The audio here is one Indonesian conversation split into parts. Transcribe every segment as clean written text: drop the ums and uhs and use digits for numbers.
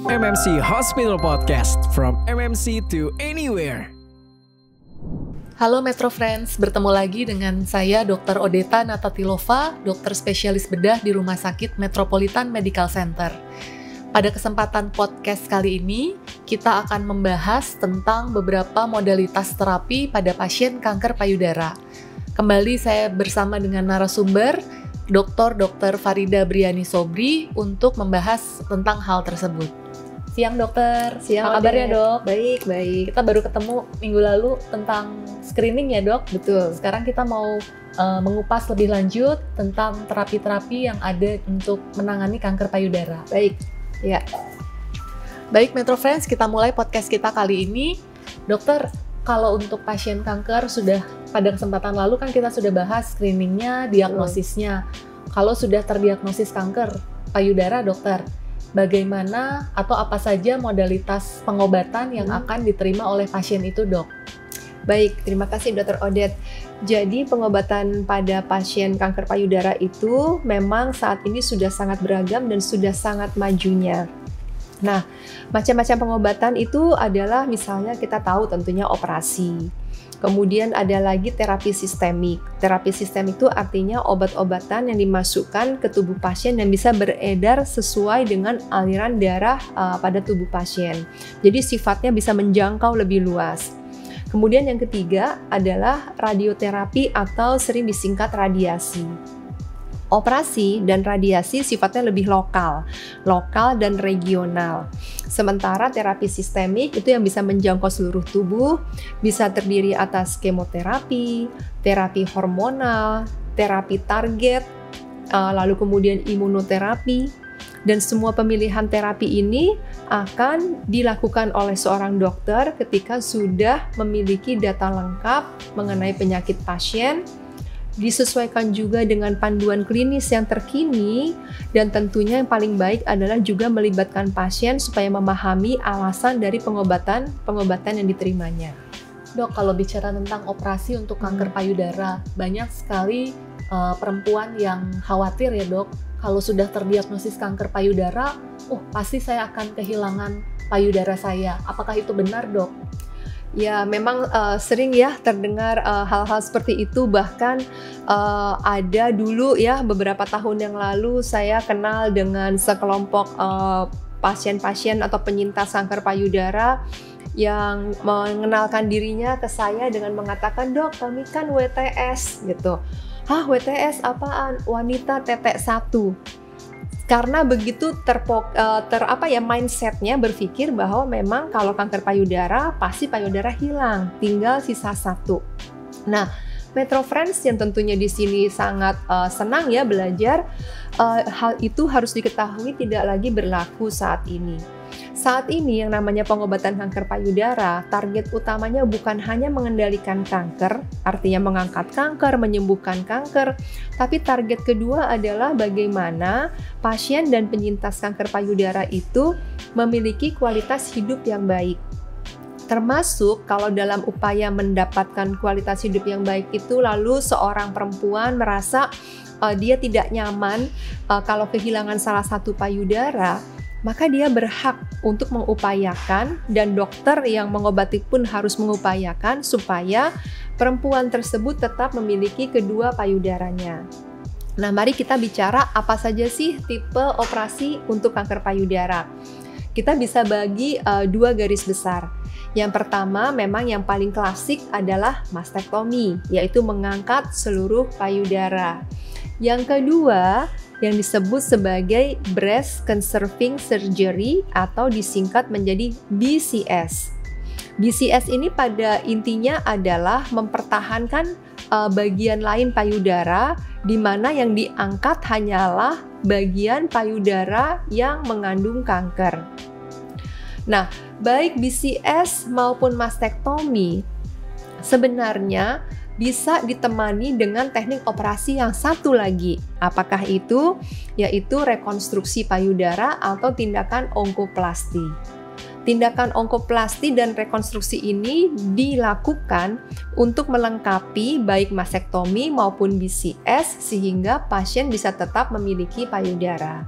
MMC Hospital Podcast, from MMC to anywhere. Halo Metro Friends, bertemu lagi dengan saya Dr. Odeta Natatilova, dokter spesialis bedah di Rumah Sakit Metropolitan Medical Center. Pada kesempatan podcast kali ini, kita akan membahas tentang beberapa modalitas terapi pada pasien kanker payudara. Kembali saya bersama dengan narasumber, Dr. Farida Briani Sobri, untuk membahas tentang hal tersebut. Siang dokter, Siang, apa kabarnya dok? Baik. Kita baru ketemu minggu lalu tentang screening ya dok? Betul. Sekarang kita mau mengupas lebih lanjut tentang terapi-terapi yang ada untuk menangani kanker payudara. Baik, ya. Baik Metro Friends, kita mulai podcast kita kali ini. Dokter, kalau untuk pasien kanker sudah pada kesempatan lalu kan kita sudah bahas screeningnya, diagnosisnya. Kalau sudah terdiagnosis kanker payudara dokter, bagaimana atau apa saja modalitas pengobatan yang akan diterima oleh pasien itu, dok? Baik, terima kasih Dr. Odet. Jadi pengobatan pada pasien kanker payudara itu memang saat ini sudah sangat beragam dan sudah sangat majunya. Nah, macam-macam pengobatan itu adalah misalnya kita tahu tentunya operasi. Kemudian ada lagi terapi sistemik. Terapi sistemik itu artinya obat-obatan yang dimasukkan ke tubuh pasien dan bisa beredar sesuai dengan aliran darah pada tubuh pasien. Jadi sifatnya bisa menjangkau lebih luas. Kemudian yang ketiga adalah radioterapi atau sering disingkat radiasi. Operasi dan radiasi sifatnya lebih lokal dan regional. Sementara terapi sistemik itu yang bisa menjangkau seluruh tubuh, bisa terdiri atas kemoterapi, terapi hormonal, terapi target, lalu kemudian imunoterapi, dan semua pemilihan terapi ini akan dilakukan oleh seorang dokter ketika sudah memiliki data lengkap mengenai penyakit pasien, disesuaikan juga dengan panduan klinis yang terkini, dan tentunya yang paling baik adalah juga melibatkan pasien supaya memahami alasan dari pengobatan yang diterimanya. Dok, kalau bicara tentang operasi untuk kanker payudara, banyak sekali perempuan yang khawatir ya dok, kalau sudah terdiagnosis kanker payudara, pasti saya akan kehilangan payudara saya. Apakah itu benar dok? Ya, memang sering ya terdengar hal-hal seperti itu. Bahkan ada dulu ya beberapa tahun yang lalu saya kenal dengan sekelompok pasien-pasien atau penyintas kanker payudara yang mengenalkan dirinya ke saya dengan mengatakan, "Dok, kami kan WTS," gitu. "Hah, WTS apaan?" "Wanita tetek 1." Karena begitu mindsetnya berpikir bahwa memang kalau kanker payudara pasti payudara hilang, tinggal sisa 1. Nah, Metro Friends yang tentunya di sini sangat senang ya belajar, hal itu harus diketahui tidak lagi berlaku saat ini. Saat ini yang namanya pengobatan kanker payudara, target utamanya bukan hanya mengendalikan kanker, artinya mengangkat kanker, menyembuhkan kanker, tapi target kedua adalah bagaimana pasien dan penyintas kanker payudara itu memiliki kualitas hidup yang baik. Termasuk kalau dalam upaya mendapatkan kualitas hidup yang baik itu, lalu seorang perempuan merasa dia tidak nyaman kalau kehilangan salah satu payudara, maka dia berhak untuk mengupayakan, dan dokter yang mengobati pun harus mengupayakan supaya perempuan tersebut tetap memiliki kedua payudaranya. Nah, mari kita bicara apa saja sih tipe operasi untuk kanker payudara. Kita bisa bagi dua garis besar. Yang pertama, memang yang paling klasik adalah mastektomi, yaitu mengangkat seluruh payudara. Yang kedua, yang disebut sebagai breast conserving surgery atau disingkat menjadi BCS. BCS ini pada intinya adalah mempertahankan bagian lain payudara, di mana yang diangkat hanyalah bagian payudara yang mengandung kanker. Nah, baik BCS maupun mastektomi sebenarnya bisa ditemani dengan teknik operasi yang satu lagi. Apakah itu? Yaitu rekonstruksi payudara atau tindakan onkoplasti. Tindakan onkoplasti dan rekonstruksi ini dilakukan untuk melengkapi baik mastektomi maupun BCS sehingga pasien bisa tetap memiliki payudara.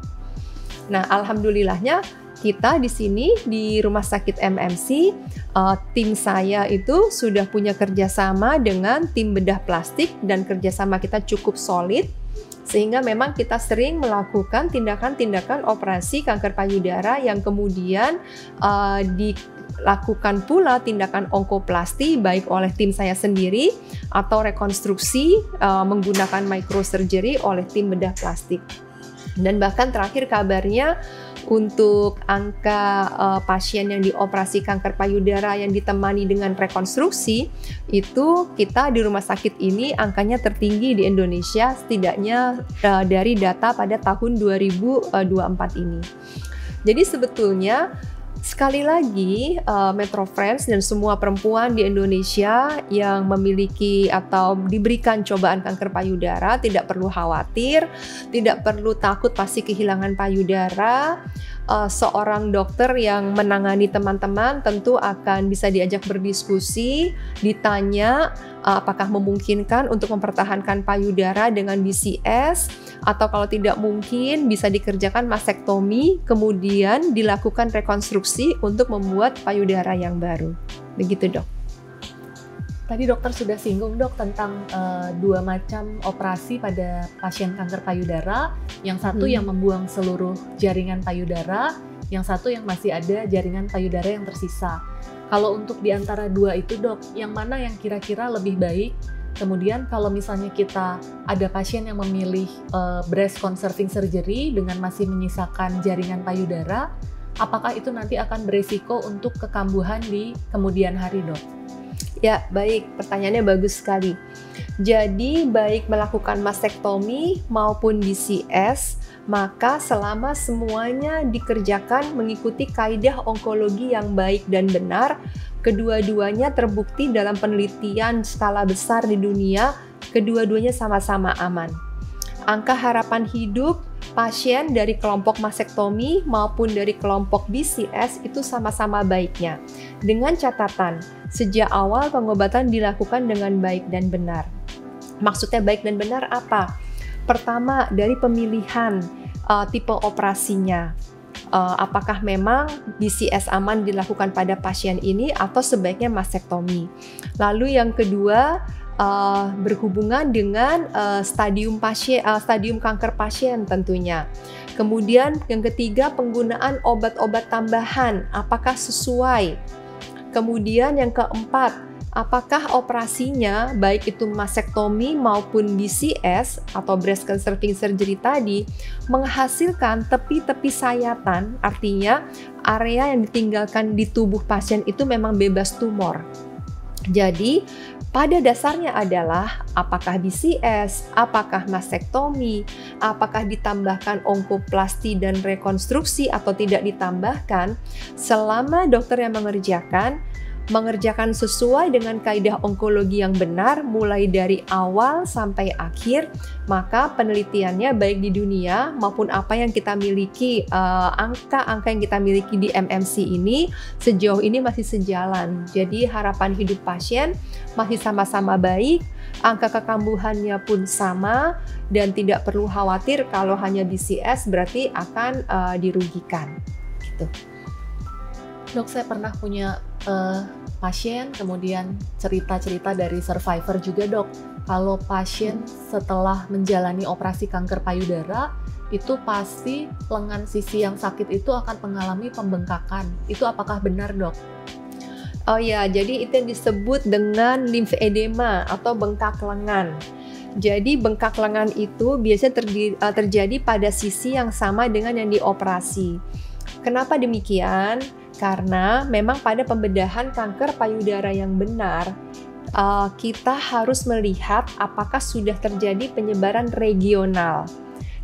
Nah, alhamdulillahnya Kita di sini di Rumah Sakit MMC, tim saya itu sudah punya kerjasama dengan tim bedah plastik dan kerjasama kita cukup solid, sehingga memang kita sering melakukan tindakan-tindakan operasi kanker payudara yang kemudian dilakukan pula tindakan onkoplasti baik oleh tim saya sendiri atau rekonstruksi menggunakan microsurgery oleh tim bedah plastik. Dan bahkan terakhir kabarnya untuk angka pasien yang dioperasi kanker payudara yang ditemani dengan rekonstruksi, itu kita di rumah sakit ini angkanya tertinggi di Indonesia, setidaknya dari data pada tahun 2024 ini. Jadi sebetulnya sekali lagi Metro Friends dan semua perempuan di Indonesia yang memiliki atau diberikan cobaan kanker payudara tidak perlu khawatir, tidak perlu takut pasti kehilangan payudara. Seorang dokter yang menangani teman-teman tentu akan bisa diajak berdiskusi, ditanya apakah memungkinkan untuk mempertahankan payudara dengan BCS, atau kalau tidak mungkin bisa dikerjakan mastektomi, kemudian dilakukan rekonstruksi untuk membuat payudara yang baru. Begitu, Dok. Tadi dokter sudah singgung, Dok, tentang dua macam operasi pada pasien kanker payudara. Yang satu yang membuang seluruh jaringan payudara, yang satu yang masih ada jaringan payudara yang tersisa. Kalau untuk di antara dua itu, Dok, yang mana yang kira-kira lebih baik? Kemudian kalau misalnya kita ada pasien yang memilih breast conserving surgery dengan masih menyisakan jaringan payudara, apakah itu nanti akan beresiko untuk kekambuhan di kemudian hari, Dok? Ya, baik. Pertanyaannya bagus sekali. Jadi, baik melakukan mastektomi maupun BCS, maka selama semuanya dikerjakan mengikuti kaidah onkologi yang baik dan benar, kedua-duanya terbukti dalam penelitian skala besar di dunia, kedua-duanya sama-sama aman. Angka harapan hidup pasien dari kelompok mastektomi maupun dari kelompok BCS itu sama-sama baiknya. Dengan catatan, sejak awal pengobatan dilakukan dengan baik dan benar. Maksudnya baik dan benar apa? Pertama, dari pemilihan tipe operasinya. Apakah memang BCS aman dilakukan pada pasien ini atau sebaiknya mastektomi. Lalu yang kedua, berhubungan dengan stadium kanker pasien tentunya. Kemudian yang ketiga, penggunaan obat-obat tambahan, apakah sesuai. Kemudian yang keempat, apakah operasinya baik itu mastektomi maupun BCS atau breast conserving surgery tadi menghasilkan tepi-tepi sayatan, artinya area yang ditinggalkan di tubuh pasien itu memang bebas tumor. Jadi pada dasarnya adalah apakah BCS, apakah mastektomi, apakah ditambahkan onkoplasti dan rekonstruksi atau tidak ditambahkan, selama dokter yang mengerjakan sesuai dengan kaidah onkologi yang benar mulai dari awal sampai akhir, maka penelitiannya baik di dunia maupun apa yang kita miliki, angka-angka yang kita miliki di MMC ini sejauh ini masih sejalan. Jadi harapan hidup pasien masih sama-sama baik, angka kekambuhannya pun sama, dan tidak perlu khawatir kalau hanya BCS berarti akan dirugikan. Gitu. Dok, saya pernah punya pasien, kemudian cerita-cerita dari survivor juga, Dok. Kalau pasien setelah menjalani operasi kanker payudara, itu pasti lengan sisi yang sakit itu akan mengalami pembengkakan. Itu apakah benar, Dok? Oh ya, jadi itu yang disebut dengan limfedema atau bengkak lengan. Jadi bengkak lengan itu biasanya terjadi pada sisi yang sama dengan yang dioperasi. Kenapa demikian? Karena memang pada pembedahan kanker payudara yang benar, kita harus melihat apakah sudah terjadi penyebaran regional.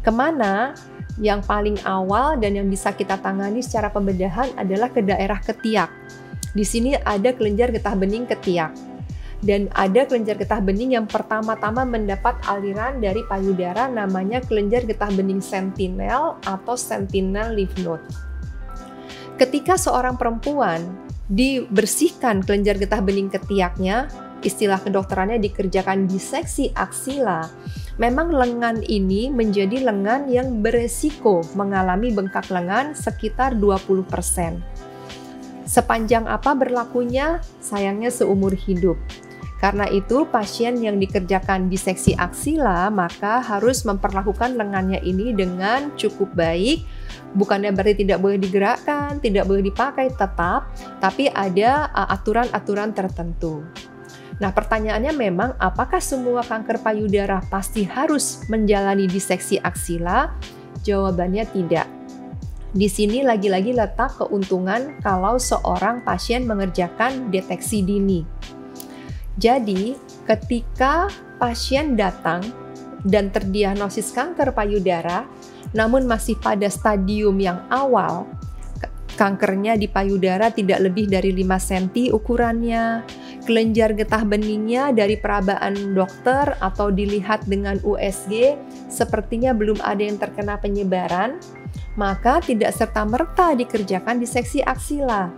Kemana? Yang paling awal dan yang bisa kita tangani secara pembedahan adalah ke daerah ketiak. Di sini ada kelenjar getah bening ketiak. Dan ada kelenjar getah bening yang pertama-tama mendapat aliran dari payudara, namanya kelenjar getah bening sentinel atau sentinel lymph node. Ketika seorang perempuan dibersihkan kelenjar getah bening ketiaknya, istilah kedokterannya dikerjakan diseksi aksila, memang lengan ini menjadi lengan yang beresiko mengalami bengkak lengan sekitar 20%. Sepanjang apa berlakunya? Sayangnya seumur hidup. Karena itu, pasien yang dikerjakan diseksi aksila maka harus memperlakukan lengannya ini dengan cukup baik. Bukannya berarti tidak boleh digerakkan, tidak boleh dipakai, tetap, tapi ada aturan-aturan tertentu. Nah, pertanyaannya memang apakah semua kanker payudara pasti harus menjalani diseksi aksila? Jawabannya tidak. Di sini lagi-lagi letak keuntungan kalau seorang pasien mengerjakan deteksi dini. Jadi, ketika pasien datang dan terdiagnosis kanker payudara, namun masih pada stadium yang awal, kankernya di payudara tidak lebih dari 5 cm ukurannya, kelenjar getah beningnya dari perabaan dokter atau dilihat dengan USG sepertinya belum ada yang terkena penyebaran, maka tidak serta-merta dikerjakan diseksi aksila.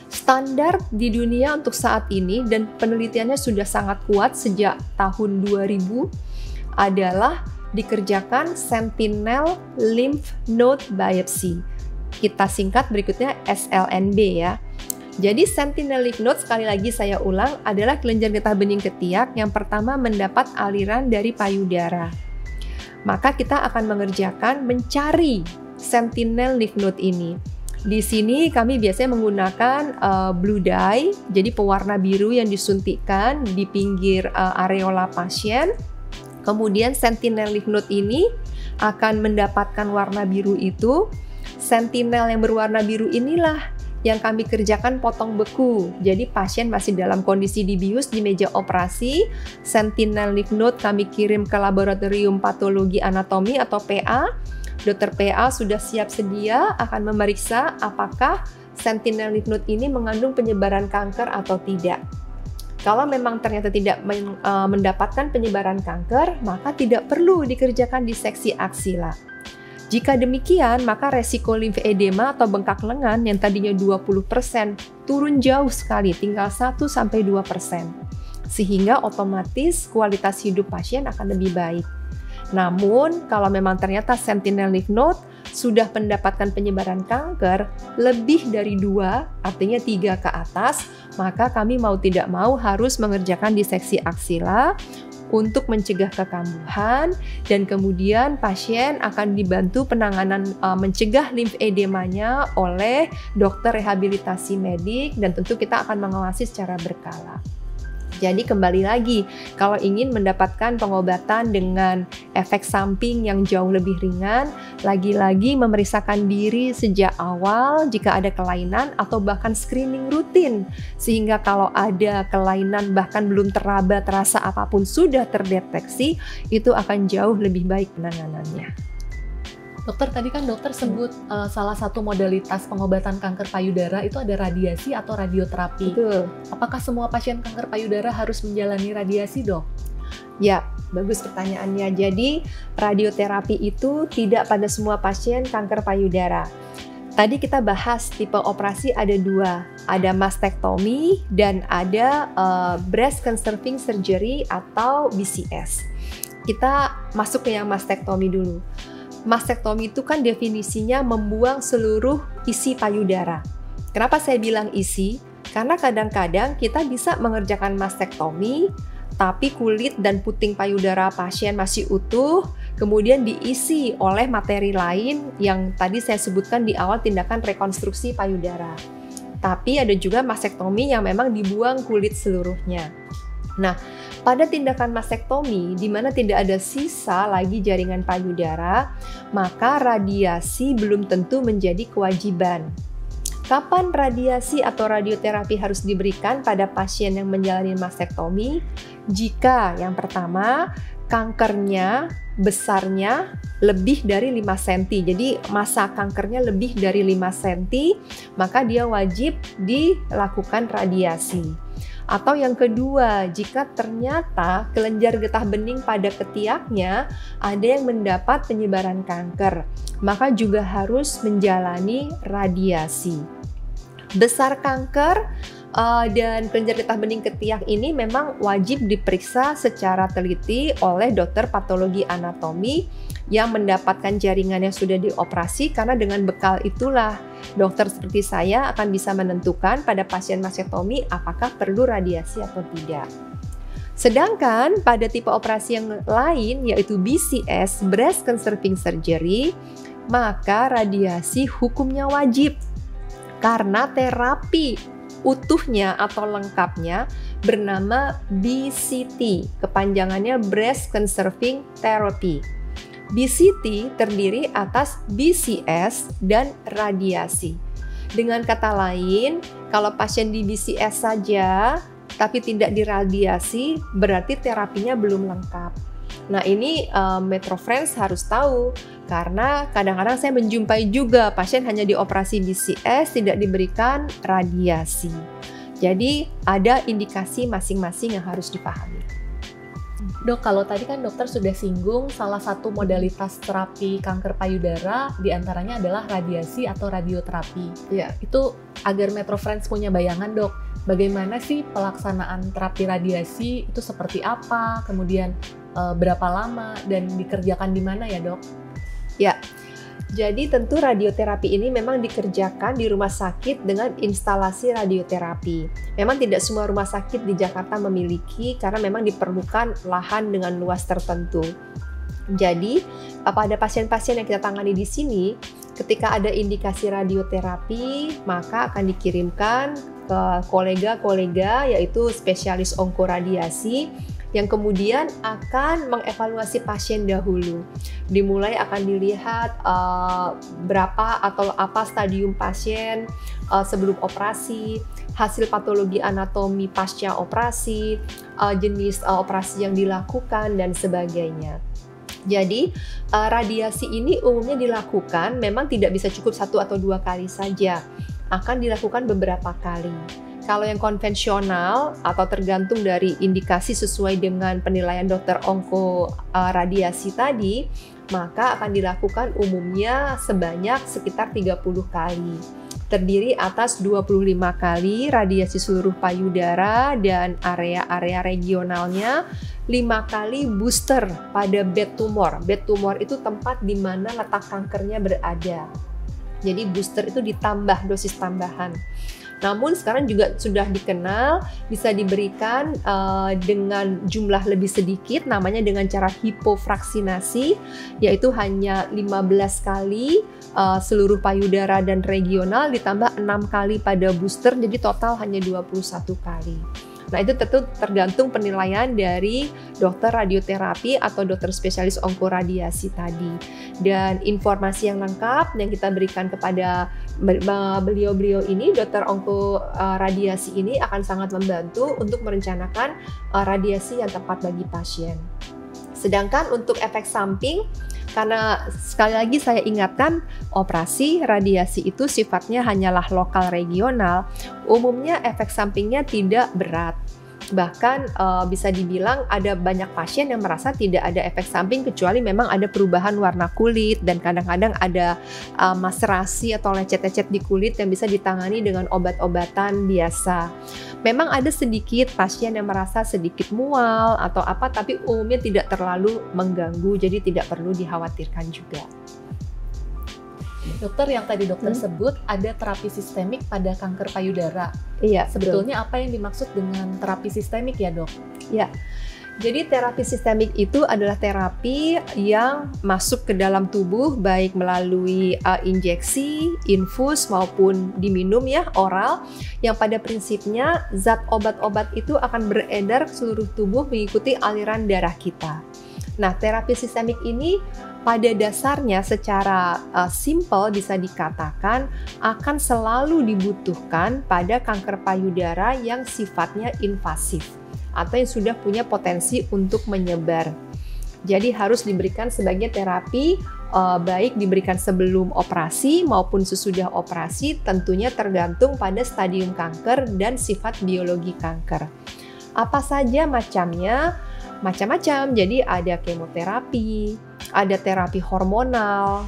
Standar di dunia untuk saat ini, dan penelitiannya sudah sangat kuat sejak tahun 2000, adalah dikerjakan sentinel lymph node biopsy. Kita singkat berikutnya SLNB ya. Jadi sentinel lymph node, sekali lagi saya ulang, adalah kelenjar getah bening ketiak yang pertama mendapat aliran dari payudara. Maka kita akan mengerjakan mencari sentinel lymph node ini. Di sini kami biasanya menggunakan blue dye, jadi pewarna biru yang disuntikkan di pinggir areola pasien. Kemudian sentinel lymph node ini akan mendapatkan warna biru itu. Sentinel yang berwarna biru inilah yang kami kerjakan potong beku. Jadi pasien masih dalam kondisi dibius di meja operasi. Sentinel lymph node kami kirim ke laboratorium patologi anatomi atau PA. Dokter PA sudah siap sedia akan memeriksa apakah sentinel lymph node ini mengandung penyebaran kanker atau tidak. Kalau memang ternyata tidak mendapatkan penyebaran kanker, maka tidak perlu dikerjakan diseksi aksila. Jika demikian, maka resiko limfedema atau bengkak lengan yang tadinya 20% turun jauh sekali, tinggal 1-2%. Sehingga otomatis kualitas hidup pasien akan lebih baik. Namun, kalau memang ternyata sentinel lymph node sudah mendapatkan penyebaran kanker lebih dari 2, artinya 3 ke atas, maka kami mau tidak mau harus mengerjakan diseksi aksila untuk mencegah kekambuhan, dan kemudian pasien akan dibantu penanganan mencegah limfedemanya oleh dokter rehabilitasi medik, dan tentu kita akan mengawasi secara berkala. Jadi kembali lagi, kalau ingin mendapatkan pengobatan dengan efek samping yang jauh lebih ringan, lagi-lagi memeriksakan diri sejak awal jika ada kelainan atau bahkan screening rutin. Sehingga kalau ada kelainan bahkan belum terasa apapun sudah terdeteksi, itu akan jauh lebih baik penanganannya. Dokter, tadi kan dokter sebut salah satu modalitas pengobatan kanker payudara itu ada radiasi atau radioterapi. Betul. Apakah semua pasien kanker payudara harus menjalani radiasi, dok? Ya, bagus pertanyaannya. Jadi, radioterapi itu tidak pada semua pasien kanker payudara. Tadi kita bahas tipe operasi ada 2, ada mastektomi dan ada breast conserving surgery atau BCS. Kita masuk ke yang mastektomi dulu. Mastektomi itu kan definisinya membuang seluruh isi payudara. Kenapa saya bilang isi? Karena kadang-kadang kita bisa mengerjakan mastektomi, tapi kulit dan puting payudara pasien masih utuh, kemudian diisi oleh materi lain yang tadi saya sebutkan di awal tindakan rekonstruksi payudara. Tapi ada juga mastektomi yang memang dibuang kulit seluruhnya. Nah, pada tindakan mastektomi di mana tidak ada sisa lagi jaringan payudara, maka radiasi belum tentu menjadi kewajiban. Kapan radiasi atau radioterapi harus diberikan pada pasien yang menjalani mastektomi? Jika yang pertama, kankernya besarnya lebih dari 5 cm. Jadi masa kankernya lebih dari 5 cm, maka dia wajib dilakukan radiasi. Atau yang kedua, jika ternyata kelenjar getah bening pada ketiaknya ada yang mendapat penyebaran kanker, maka juga harus menjalani radiasi. Besar kanker Dan kelenjar getah bening ketiak ini memang wajib diperiksa secara teliti oleh dokter patologi anatomi yang mendapatkan jaringan yang sudah dioperasi, karena dengan bekal itulah dokter seperti saya akan bisa menentukan pada pasien masektomi apakah perlu radiasi atau tidak. Sedangkan pada tipe operasi yang lain, yaitu BCS, Breast Conserving Surgery, maka radiasi hukumnya wajib karena terapi utuhnya atau lengkapnya bernama BCT, kepanjangannya Breast Conserving Therapy. BCT terdiri atas BCS dan radiasi. Dengan kata lain, kalau pasien di BCS saja tapi tidak diradiasi, berarti terapinya belum lengkap. Nah, ini Metro Friends harus tahu, karena kadang-kadang saya menjumpai juga pasien hanya dioperasi BCS tidak diberikan radiasi. Jadi ada indikasi masing-masing yang harus dipahami. Dok, kalau tadi kan dokter sudah singgung salah satu modalitas terapi kanker payudara diantaranya adalah radiasi atau radioterapi. Ya. Itu agar Metro Friends punya bayangan, Dok, bagaimana sih pelaksanaan terapi radiasi itu seperti apa, kemudian berapa lama dan dikerjakan di mana ya, Dok? Ya, jadi tentu radioterapi ini memang dikerjakan di rumah sakit dengan instalasi radioterapi. Memang tidak semua rumah sakit di Jakarta memiliki, karena memang diperlukan lahan dengan luas tertentu. Jadi, pada pasien-pasien yang kita tangani di sini, ketika ada indikasi radioterapi, maka akan dikirimkan ke kolega-kolega, yaitu spesialis onkoradiasi, yang kemudian akan mengevaluasi pasien dahulu. Dimulai akan dilihat berapa atau apa stadium pasien sebelum operasi, hasil patologi anatomi pasca operasi, jenis operasi yang dilakukan, dan sebagainya. Jadi radiasi ini umumnya dilakukan memang tidak bisa cukup 1 atau 2 kali saja, akan dilakukan beberapa kali. Kalau yang konvensional atau tergantung dari indikasi sesuai dengan penilaian dokter onko radiasi tadi, maka akan dilakukan umumnya sebanyak sekitar 30 kali. Terdiri atas 25 kali radiasi seluruh payudara dan area-area regionalnya, 5 kali booster pada bed tumor. Bed tumor itu tempat di mana letak kankernya berada. Jadi booster itu ditambah dosis tambahan. Namun sekarang juga sudah dikenal bisa diberikan dengan jumlah lebih sedikit, namanya dengan cara hipofraksinasi, yaitu hanya 15 kali seluruh payudara dan regional ditambah 6 kali pada booster, jadi total hanya 21 kali. Nah, itu tentu tergantung penilaian dari dokter radioterapi atau dokter spesialis onkoradiasi tadi. Dan informasi yang lengkap yang kita berikan kepada beliau-beliau ini, dokter onkoradiasi ini akan sangat membantu untuk merencanakan radiasi yang tepat bagi pasien. Sedangkan untuk efek samping, karena sekali lagi saya ingatkan, operasi radiasi itu sifatnya hanyalah lokal regional, umumnya efek sampingnya tidak berat. Bahkan bisa dibilang ada banyak pasien yang merasa tidak ada efek samping kecuali memang ada perubahan warna kulit dan kadang-kadang ada maserasi atau lecet-lecet di kulit yang bisa ditangani dengan obat-obatan biasa. Memang ada sedikit pasien yang merasa sedikit mual atau apa, tapi umumnya tidak terlalu mengganggu, jadi tidak perlu dikhawatirkan juga. Dokter, yang tadi dokter sebut ada terapi sistemik pada kanker payudara. Iya, sebetulnya betul. Apa yang dimaksud dengan terapi sistemik ya, Dok? Ya. Jadi terapi sistemik itu adalah terapi yang masuk ke dalam tubuh baik melalui injeksi, infus maupun diminum ya, oral, yang pada prinsipnya zat obat-obat itu akan beredar ke seluruh tubuh mengikuti aliran darah kita. Nah, terapi sistemik ini pada dasarnya secara simpel bisa dikatakan akan selalu dibutuhkan pada kanker payudara yang sifatnya invasif atau yang sudah punya potensi untuk menyebar. Jadi harus diberikan sebagai terapi baik diberikan sebelum operasi maupun sesudah operasi, tentunya tergantung pada stadium kanker dan sifat biologi kanker. Apa saja macamnya? Macam-macam, jadi ada kemoterapi, ada terapi hormonal.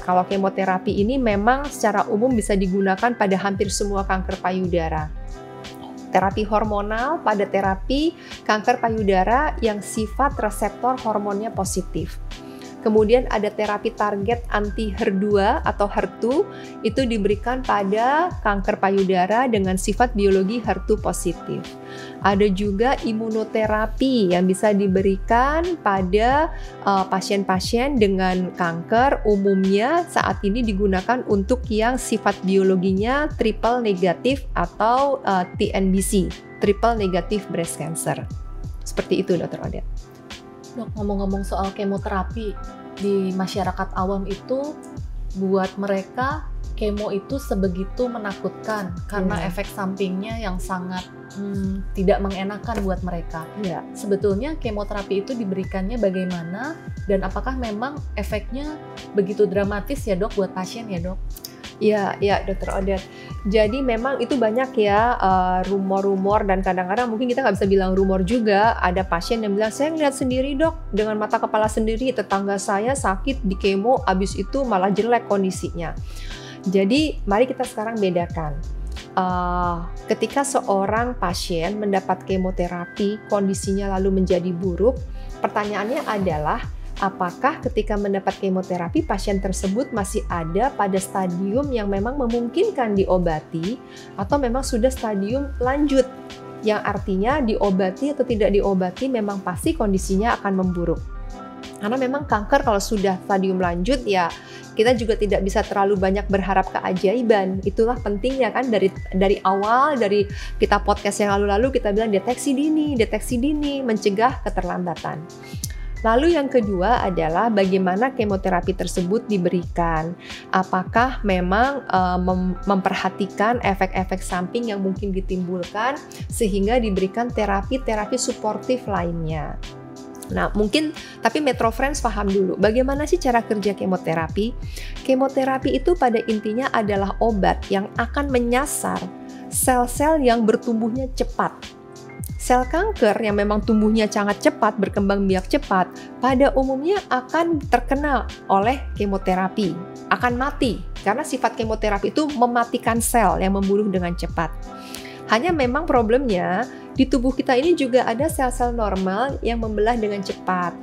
Kalau kemoterapi ini memang secara umum bisa digunakan pada hampir semua kanker payudara. Terapi hormonal pada terapi kanker payudara yang sifat reseptor hormonnya positif. Kemudian ada terapi target anti HER2 atau HER2, itu diberikan pada kanker payudara dengan sifat biologi HER2 positif. Ada juga imunoterapi yang bisa diberikan pada pasien-pasien dengan kanker, umumnya saat ini digunakan untuk yang sifat biologinya triple negatif atau TNBC, triple negative breast cancer. Seperti itu, Dr. Odette. Dok, ngomong-ngomong soal kemoterapi, di masyarakat awam itu buat mereka kemo itu sebegitu menakutkan karena efek sampingnya yang sangat tidak mengenakan buat mereka. Sebetulnya kemoterapi itu diberikannya bagaimana dan apakah memang efeknya begitu dramatis ya dok buat pasien ya dok? Ya, Dr. Odette. Jadi memang itu banyak ya rumor-rumor, dan kadang-kadang mungkin kita nggak bisa bilang rumor juga. Ada pasien yang bilang, saya ngeliat sendiri dok, dengan mata kepala sendiri, tetangga saya sakit di kemo, abis itu malah jelek kondisinya. Jadi mari kita sekarang bedakan. Ketika seorang pasien mendapat kemoterapi, kondisinya lalu menjadi buruk, pertanyaannya adalah, apakah ketika mendapat kemoterapi pasien tersebut masih ada pada stadium yang memang memungkinkan diobati atau memang sudah stadium lanjut yang artinya diobati atau tidak diobati memang pasti kondisinya akan memburuk. Karena memang kanker kalau sudah stadium lanjut ya kita juga tidak bisa terlalu banyak berharap keajaiban. Itulah pentingnya kan dari awal, dari kita podcast yang lalu-lalu kita bilang deteksi dini, mencegah keterlambatan. Lalu yang kedua adalah bagaimana kemoterapi tersebut diberikan. Apakah memang memperhatikan efek-efek samping yang mungkin ditimbulkan sehingga diberikan terapi-terapi suportif lainnya. Nah mungkin, tapi Metro Friends paham dulu bagaimana sih cara kerja kemoterapi. Kemoterapi itu pada intinya adalah obat yang akan menyasar sel-sel yang bertumbuhnya cepat. Sel kanker yang memang tumbuhnya sangat cepat, berkembang biak cepat, pada umumnya akan terkena oleh kemoterapi, akan mati, karena sifat kemoterapi itu mematikan sel yang membunuh dengan cepat. Hanya memang problemnya, di tubuh kita ini juga ada sel-sel normal yang membelah dengan cepat.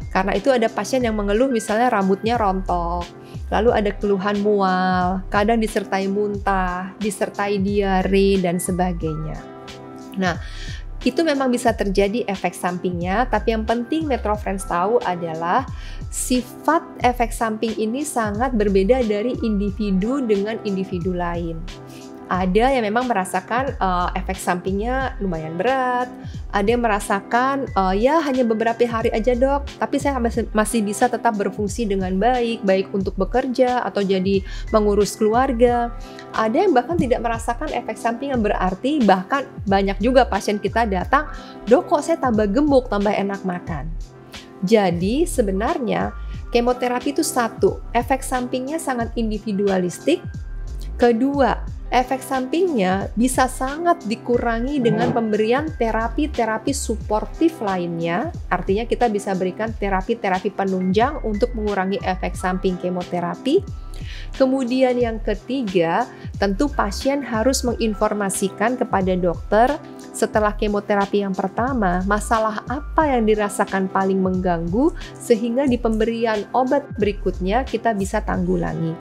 Karena itu ada pasien yang mengeluh misalnya rambutnya rontok, lalu ada keluhan mual, kadang disertai muntah, disertai diare, dan sebagainya. Nah, itu memang bisa terjadi efek sampingnya, tapi yang penting Metro Friends tahu adalah sifat efek samping ini sangat berbeda dari individu dengan individu lain. Ada yang memang merasakan efek sampingnya lumayan berat, ada yang merasakan ya hanya beberapa hari aja dok, tapi saya masih bisa tetap berfungsi dengan baik untuk bekerja atau jadi mengurus keluarga. Ada yang bahkan tidak merasakan efek samping yang berarti, bahkan banyak juga pasien kita datang, dok kok saya tambah gemuk, tambah enak makan. Jadi sebenarnya kemoterapi itu satu, efek sampingnya sangat individualistik. Kedua, efek sampingnya bisa sangat dikurangi dengan pemberian terapi-terapi suportif lainnya. Artinya kita bisa berikan terapi-terapi penunjang untuk mengurangi efek samping kemoterapi. Kemudian yang ketiga, tentu pasien harus menginformasikan kepada dokter setelah kemoterapi yang pertama, masalah apa yang dirasakan paling mengganggu sehingga di pemberian obat berikutnya kita bisa tanggulangi.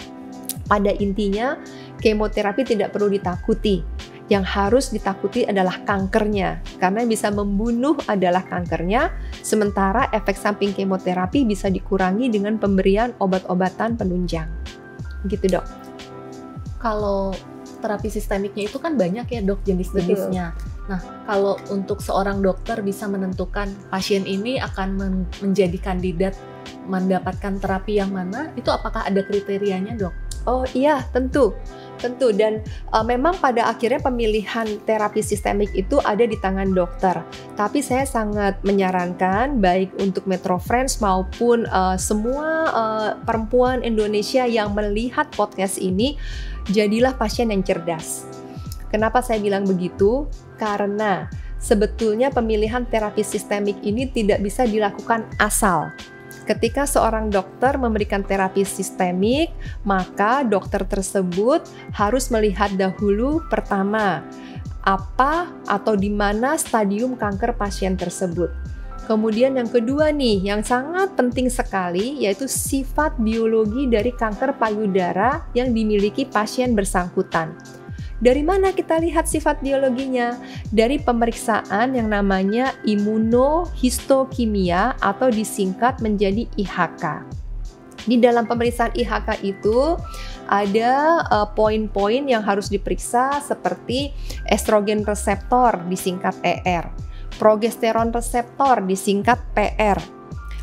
Pada intinya, kemoterapi tidak perlu ditakuti. Yang harus ditakuti adalah kankernya, karena bisa membunuh adalah kankernya, sementara efek samping kemoterapi bisa dikurangi dengan pemberian obat-obatan penunjang. Gitu dok. Kalau terapi sistemiknya itu kan banyak ya dok jenis-jenisnya. Nah, kalau untuk seorang dokter bisa menentukan pasien ini akan menjadi kandidat mendapatkan terapi yang mana, itu apakah ada kriterianya dok? Oh iya, tentu. Dan memang pada akhirnya pemilihan terapi sistemik itu ada di tangan dokter. Tapi saya sangat menyarankan baik untuk Metro Friends maupun semua perempuan Indonesia yang melihat podcast ini, jadilah pasien yang cerdas. Kenapa saya bilang begitu? Karena sebetulnya pemilihan terapi sistemik ini tidak bisa dilakukan asal. Ketika seorang dokter memberikan terapi sistemik, maka dokter tersebut harus melihat dahulu pertama, apa atau di mana stadium kanker pasien tersebut. Kemudian yang kedua nih, yang sangat penting sekali, yaitu sifat biologi dari kanker payudara yang dimiliki pasien bersangkutan. Dari mana kita lihat sifat biologinya? Dari pemeriksaan yang namanya imunohistokimia atau disingkat menjadi IHK. Di dalam pemeriksaan IHK itu ada poin-poin yang harus diperiksa seperti estrogen reseptor disingkat ER, progesteron reseptor disingkat PR.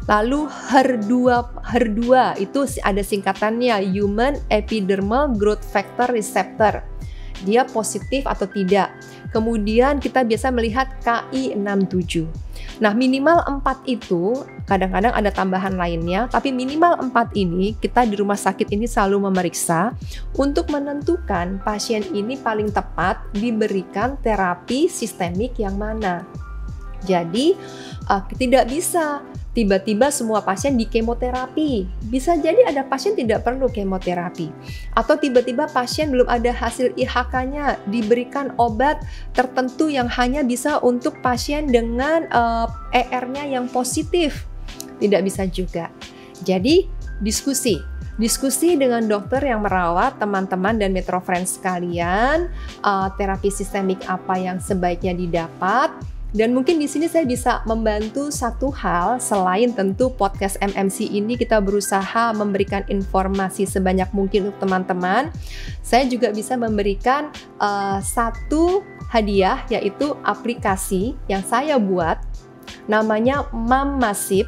Lalu HER2 itu ada singkatannya Human Epidermal Growth Factor Receptor. Dia positif atau tidak. Kemudian kita biasa melihat Ki67. Nah, minimal 4 itu, kadang-kadang ada tambahan lainnya, tapi minimal 4 ini kita di rumah sakit ini selalu memeriksa untuk menentukan pasien ini paling tepat diberikan terapi sistemik yang mana. Jadi, tidak bisa tiba-tiba semua pasien di kemoterapi. Bisa jadi ada pasien tidak perlu kemoterapi. Atau tiba-tiba pasien belum ada hasil IHK-nya, diberikan obat tertentu yang hanya bisa untuk pasien dengan ER-nya yang positif. Tidak bisa juga. Jadi, diskusi dengan dokter yang merawat teman-teman dan Metro Friends sekalian, terapi sistemik apa yang sebaiknya didapat. Dan mungkin di sini saya bisa membantu satu hal, selain tentu podcast MMC ini kita berusaha memberikan informasi sebanyak mungkin untuk teman-teman. Saya juga bisa memberikan satu hadiah, yaitu aplikasi yang saya buat, namanya Mammasip.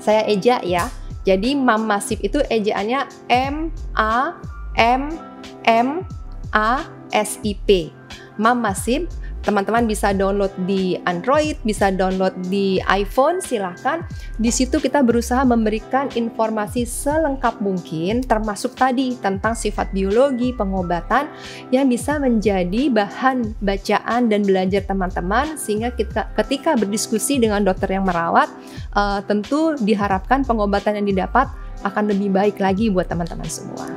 Saya ejak ya. Jadi Mammasip itu ejaannya MAMMASIP. Mammasip. Teman-teman bisa download di Android, bisa download di iPhone, silahkan. Di situ kita berusaha memberikan informasi selengkap mungkin, termasuk tadi tentang sifat biologi, pengobatan, yang bisa menjadi bahan bacaan dan belajar teman-teman, sehingga ketika berdiskusi dengan dokter yang merawat, tentu diharapkan pengobatan yang didapat akan lebih baik lagi buat teman-teman semua.